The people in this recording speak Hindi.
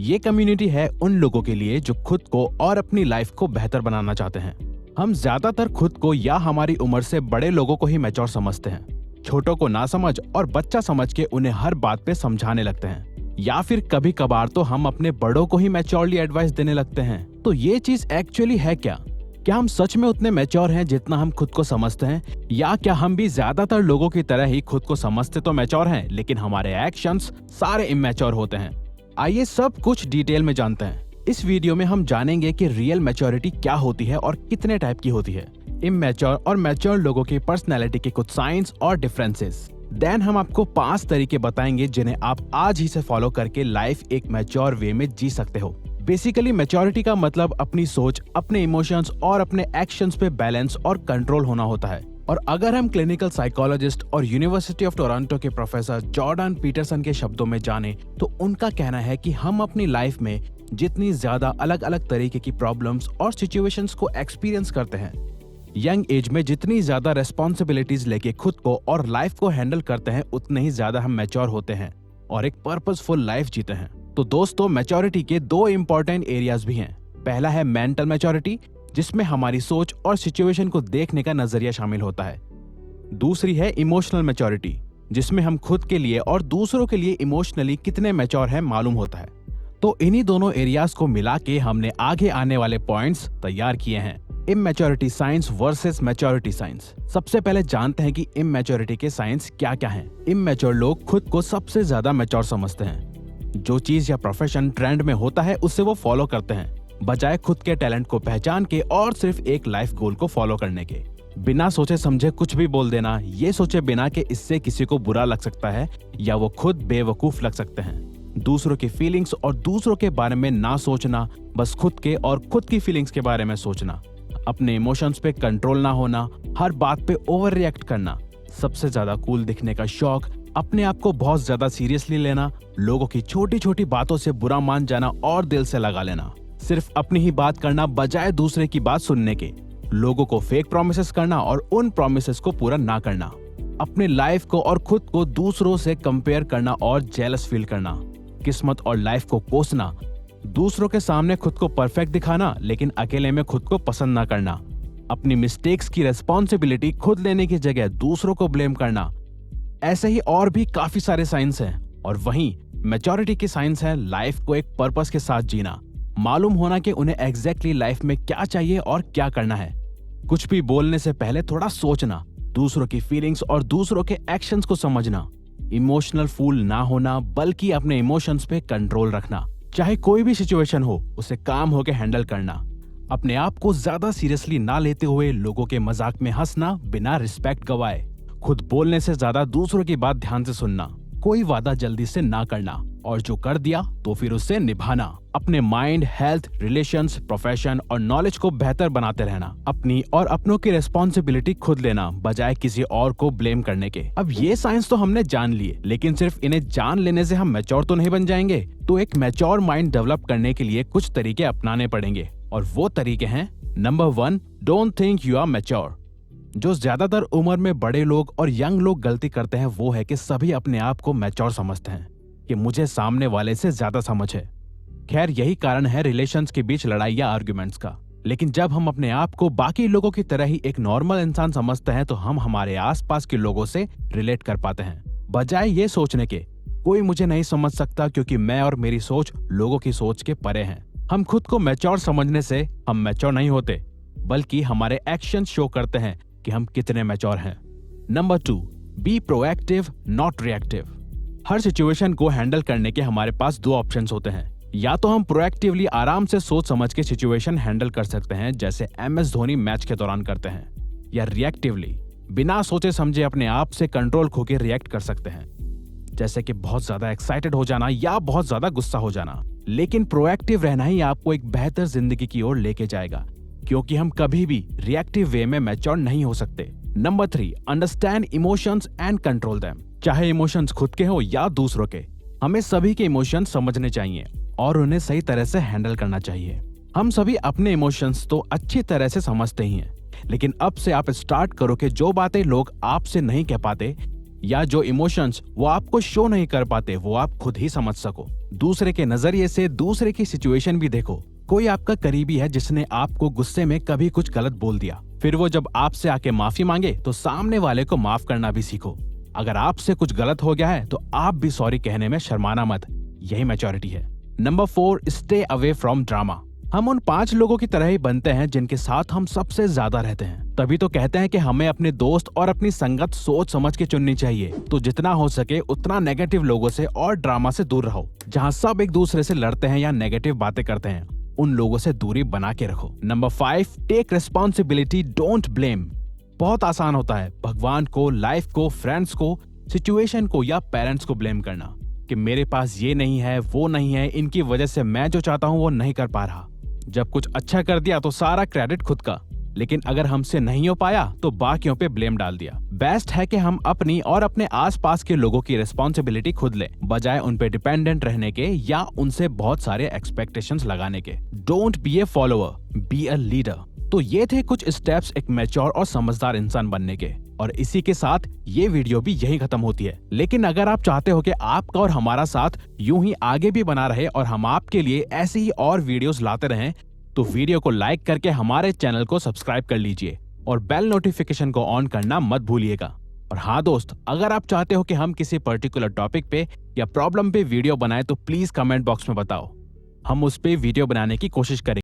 ये कम्युनिटी है उन लोगों के लिए जो खुद को और अपनी लाइफ को बेहतर बनाना चाहते हैं। हम ज्यादातर खुद को या हमारी उम्र से बड़े लोगों को ही मैच्योर समझते हैं। छोटों को ना समझ और बच्चा समझ के उन्हें हर बात पे समझाने लगते हैं, या फिर कभी कभार तो हम अपने बड़ों को ही मैच्योरली एडवाइस देने लगते हैं। तो ये चीज एक्चुअली है क्या? क्या हम सच में उतने मैच्योर हैं जितना हम खुद को समझते हैं, या क्या हम भी ज्यादातर लोगों की तरह ही खुद को समझते तो मैच्योर हैं लेकिन हमारे एक्शंस सारे इमैच्योर होते हैं? आइए सब कुछ डिटेल में जानते हैं। इस वीडियो में हम जानेंगे कि रियल मैच्योरिटी क्या होती है और कितने टाइप की होती है, इमैच्योर और मैच्योर लोगों की पर्सनैलिटी के कुछ साइंस और डिफरेंसेस। देन हम आपको 5 तरीके बताएंगे जिन्हें आप आज ही से फॉलो करके लाइफ एक मैच्योर वे में जी सकते हो। बेसिकली मैच्योरिटी का मतलब अपनी सोच, अपने इमोशंस और अपने एक्शंस पे बैलेंस और कंट्रोल होना होता है। और अगर हम क्लिनिकल साइकोलॉजिस्ट और यूनिवर्सिटी ऑफ टोरंटो के प्रोफेसर जॉर्डन पीटरसन के शब्दों में जाने तो उनका कहना है कि हम अपनी लाइफ में जितनी ज्यादा अलग अलग तरीके की प्रॉब्लम्स और सिचुएशंस को एक्सपीरियंस करते हैं, यंग एज में जितनी ज्यादा रेस्पॉन्सिबिलिटीज लेके खुद को और लाइफ को हैंडल करते हैं, उतने ही ज्यादा हम मैच्योर होते हैं और एक पर्पसफुल लाइफ जीते हैं। तो दोस्तों, मैच्योरिटी के 2 इंपॉर्टेंट एरियाज भी हैं। पहला है मेंटल मैच्योरिटी, जिसमें हमारी सोच और सिचुएशन को देखने का नजरिया शामिल होता है। दूसरी है इमोशनल मैच्योरिटी, जिसमें हम खुद के लिए और दूसरों के लिए इमोशनली कितने मैच्योर हैं मालूम होता है। तो इन्हीं दोनों एरियाज को मिला के हमने आगे आने वाले पॉइंट्स तैयार किए हैं। Immaturity science versus maturity science. सबसे पहले जानते हैं कि इमैच्योरिटी के साइंस क्या क्या हैं। इमैच्योर लोग खुद को सबसे ज्यादा मैच्योर समझते हैं। जो चीज या प्रोफेशन ट्रेंड में होता है उसे वो फॉलो करते हैं, बजाय खुद के टैलेंट को पहचान के और सिर्फ एक लाइफ गोल को फॉलो करने के। बिना सोचे समझे कुछ भी बोल देना, ये सोचे बिना कि इससे किसी को बुरा लग सकता है या वो खुद बेवकूफ लग सकते हैं। दूसरों की फीलिंग्स और दूसरों के बारे में ना सोचना, बस खुद के और खुद की फीलिंग्स के बारे में सोचना। अपने इमोशंस पे कंट्रोल ना होना, हर बात पे ओवर रिएक्ट करना, सबसे ज्यादा कूल दिखने का शौक, अपने आप को बहुत ज्यादा सीरियसली लेना, लोगों की छोटी छोटी बातों से बुरा मान जाना और दिल से लगा लेना, सिर्फ अपनी ही बात करना बजाय दूसरे की बात सुनने के, लोगों को फेक प्रॉमिसेस करना और उन प्रॉमिसेस को पूरा ना करना, अपने लाइफ को और खुद को दूसरों से कंपेयर करना और जेलस फील करना, किस्मत और लाइफ को कोसना, दूसरों के सामने खुद को परफेक्ट दिखाना लेकिन अकेले में खुद को पसंद ना करना, अपनी मिस्टेक्स की रेस्पॉन्सिबिलिटी खुद लेने की जगह दूसरों को ब्लेम करना। ऐसे ही और भी काफी सारे साइंस हैं। और वहीं मैच्योरिटी की साइंस है लाइफ को एक पर्पस के साथ जीना, मालूम होना कि उन्हें एग्जैक्टली लाइफ में क्या चाहिए और क्या करना है। कुछ भी बोलने से पहले थोड़ा सोचना, दूसरों की फीलिंग्स और दूसरों के एक्शंस को समझना, इमोशनल फूल ना होना बल्कि अपने इमोशंस पे कंट्रोल रखना, चाहे कोई भी सिचुएशन हो उसे काम होके हैंडल करना, अपने आप को ज्यादा सीरियसली ना लेते हुए लोगों के मजाक में हंसना बिना रिस्पेक्ट गवाए, खुद बोलने से ज्यादा दूसरों की बात ध्यान से सुनना, कोई वादा जल्दी से ना करना और जो कर दिया तो फिर उससे निभाना, अपने माइंड, हेल्थ, रिलेशंस, प्रोफेशन और नॉलेज को बेहतर बनाते रहना, अपनी और अपनों की रिस्पॉन्सिबिलिटी खुद लेना बजाय किसी और को ब्लेम करने के। अब ये साइंस तो हमने जान लिए, लेकिन सिर्फ इन्हें जान लेने से हम मैच्योर तो नहीं बन जाएंगे। तो एक मैच्योर माइंड डेवलप करने के लिए कुछ तरीके अपनाने पड़ेंगे और वो तरीके हैं, number 1, don't think you are mature. जो ज्यादातर उम्र में बड़े लोग और यंग लोग गलती करते हैं वो है कि सभी अपने आप को मैच्योर समझते हैं कि मुझे सामने वाले से ज्यादा समझ है। खैर, यही कारण है रिलेशंस के बीच लड़ाई या आर्ग्यूमेंट्स का। लेकिन जब हम अपने आप को बाकी लोगों की तरह ही एक नॉर्मल इंसान समझते हैं तो हम हमारे आसपास के लोगों से रिलेट कर पाते हैं, बजाय ये सोचने के कोई मुझे नहीं समझ सकता क्योंकि मैं और मेरी सोच लोगों की सोच के परे हैं। हम खुद को मैच्योर समझने से हम मैच्योर नहीं होते, बल्कि हमारे एक्शन शो करते हैं कि हम कितने मैच्योर हैं। Number 2, be proactive not reactive. Her situation को हैंडल करने के हमारे पास 2 ऑप्शंस होते हैं। या तो हम प्रोएक्टिवली आराम से सोच समझ के सिचुएशन हैंडल कर सकते हैं, जैसे MS धोनी मैच के दौरान करते हैं, या रिएक्टिवली बिना सोचे समझे अपने आप से कंट्रोल खो के रिएक्ट कर सकते हैं, जैसे कि बहुत ज्यादा एक्साइटेड हो जाना या बहुत ज्यादा गुस्सा हो जाना। लेकिन प्रोएक्टिव रहना ही आपको एक बेहतर जिंदगी की ओर लेके जाएगा, क्योंकि हम कभी भी रिएक्टिव वे में मैच्योर नहीं हो सकते। Number 3, understand emotions and control them. चाहे इमोशंस खुद के हो या दूसरों के, हमें सभी के इमोशंस समझने चाहिए और उन्हें सही तरह से हैंडल करना चाहिए। हम सभी अपने इमोशंस तो अच्छी तरह से समझते ही हैं, लेकिन अब से आप स्टार्ट करो कि जो बातें लोग आपसे नहीं कह पाते या जो इमोशंस वो आपको शो नहीं कर पाते वो आप खुद ही समझ सको। दूसरे के नजरिए से दूसरे की सिचुएशन भी देखो। कोई आपका करीबी है जिसने आपको गुस्से में कभी कुछ गलत बोल दिया, फिर वो जब आपसे आके माफी मांगे तो सामने वाले को माफ करना भी सीखो। अगर आपसे कुछ गलत हो गया है तो आप भी सॉरी कहने में शर्माना मत, यही मैच्योरिटी है। Number 4, stay away from drama. हम उन 5 लोगों की तरह ही बनते हैं जिनके साथ हम सबसे ज्यादा रहते हैं। तभी तो कहते हैं कि हमें अपने दोस्त और अपनी संगत सोच समझ के चुननी चाहिए। तो जितना हो सके उतना नेगेटिव लोगों से और ड्रामा से दूर रहो। जहाँ सब एक दूसरे से लड़ते हैं या नेगेटिव बातें करते हैं, उन लोगों से दूरी बना के रखो। Number 5, take responsibility, don't blame. बहुत आसान होता है भगवान को, लाइफ को, फ्रेंड्स को, सिचुएशन को या पेरेंट्स को ब्लेम करना कि मेरे पास ये नहीं है, वो नहीं है, इनकी वजह से मैं जो चाहता हूँ वो नहीं कर पा रहा। जब कुछ अच्छा कर दिया तो सारा क्रेडिट खुद का, लेकिन अगर हमसे नहीं हो पाया तो बाकियों पे ब्लेम डाल दिया। बेस्ट है कि हम अपनी और अपने आसपास के लोगों की रिस्पॉन्सिबिलिटी खुद लें, बजाय उन पे डिपेंडेंट रहने के या उनसे बहुत सारे एक्सपेक्टेशंस लगाने के। Don't be A follower, be a leader. तो ये थे कुछ स्टेप्स एक मैच्योर और समझदार इंसान बनने के, और इसी के साथ ये वीडियो भी यही खत्म होती है। लेकिन अगर आप चाहते हो कि आपका और हमारा साथ यूं ही आगे भी बना रहे और हम आपके लिए ऐसी ही और वीडियोस लाते रहें, तो वीडियो को लाइक करके हमारे चैनल को सब्सक्राइब कर लीजिए और बेल नोटिफिकेशन को ऑन करना मत भूलिएगा। और हाँ दोस्त, अगर आप चाहते हो कि हम किसी पर्टिकुलर टॉपिक पे या प्रॉब्लम पे वीडियो बनाएं तो प्लीज कमेंट बॉक्स में बताओ, हम उस पे वीडियो बनाने की कोशिश करेंगे।